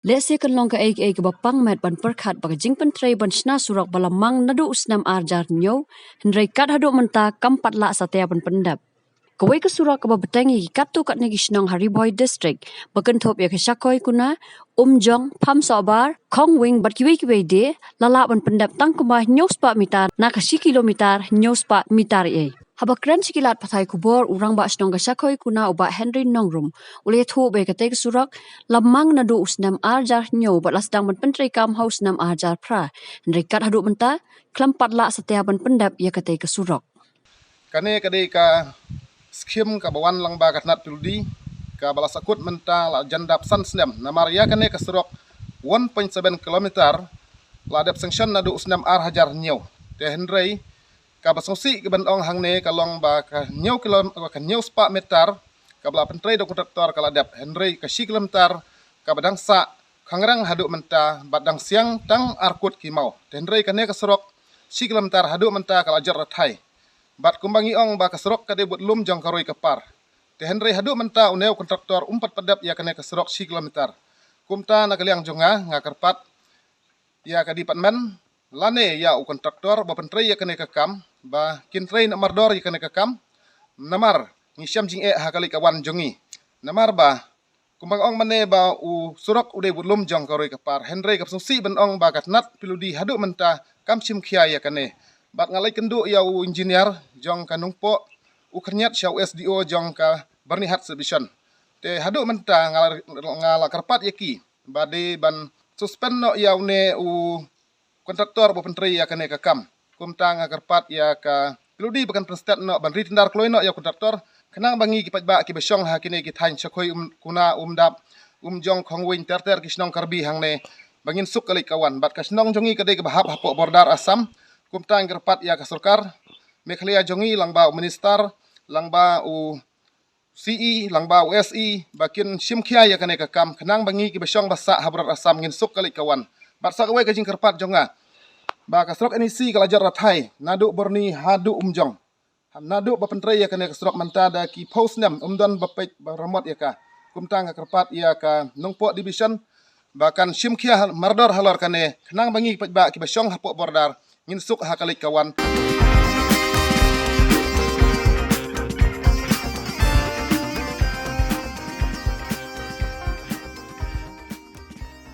Lese kan long ka ek bapang met ban perkhat bag jing pentrei ban shna surak balamang nadu usnam arjar nyo hendrai kat hadu menta kampat la satea ban pendap. Kawai ke surak ka babetangi kat tu kat negi shnong Hariboy district bakan thop ya ke syakoi kuna umjong pam sobar kong wing bat kiwe de lala ban pendap tang kumah nyos pa mitar na ka kilometer nyos pa mitar e. Habakran sikilat pathai kubor urang ba shnong ka syakoi kuna uba Henry Nongrum ule thu be ka tek surak lamang nadu usnam arjar nyo bat lasdang ban pentrei kam haus nam arjar pra hendrai kat hadu menta klampat la satea ban pendap ya ka tek surak. Kane kadai ka skim ka bawan lang ba katnat pildi ka balasakut menta la jandap san snem namar ya kane ka surok 1.7 kilometer la dep sanction nadu usnam ar hajar nyo te hendrai ka basongsi ke bandong hangne ka long ba ka nyo ka nyo spa meter ka bala pentrei do kontraktor ka la dep hendrai ka si kilometer ka badang sa khangrang hadu menta badang siang tang arkut kimau te hendrai kane ka surok si kilometer hadu menta ka lajar rathai bat kumbangi ong ba kasrok kade but lum jong karoi kapar te henry hadu menta uneu kontraktor umpat padap ya kane kasrok si kilometer kumta nakaliang jonga ngakarpat ya kadi patmen lane ya u kontraktor ba pentrei ya kane kakam ba kintrei na mardor ya kane kakam namar ngisiam jing e hakali kawan jongi namar ba kumbang ong mane ba u surok ude but lum jong karoi kapar henry kapsung si ben ong ba katnat piludi hadu menta kamsim khia ya kane bat ngalai kendu ya u engineer jong ka nungpo u kernyat syau SDO jong ka bernihat subdivision te hadu menta ngala karpat yaki bade ban suspend no ya une u kontraktor bo pentrei ya kane kakam kumta ngakarpat ya ka piludi bakan prestat no ban ritindar kloi no ya kontraktor kenang bangi ki pajba ki besyong ha kine ki thain chakoi kuna umdap jong khongwin terter ki snong karbi hangne bangin suk kali kawan bat ka snong jongi kade ke bahap hapo bordar asam kumta ngerpat ya ka sarkar mekhalia jongi langba minister langba u CE langba u SE bakin simkhia ya kane kakam kenang bangi ki besyong basa habrar asam ngin suk kali kawan bat sa kawai ka jing kerpat jonga ba ka srok NEC kalajar rathai nadu borni hadu umjong nadu ba pentrei ya kane ka srok manta da ki postnam umdan bapet baramot ya ka kumta ngakarpat ya ka nungpo division bahkan simkhia mardor halor kane kenang bangi pajba ki besyong hapo bordar ngin suk hakalik kawan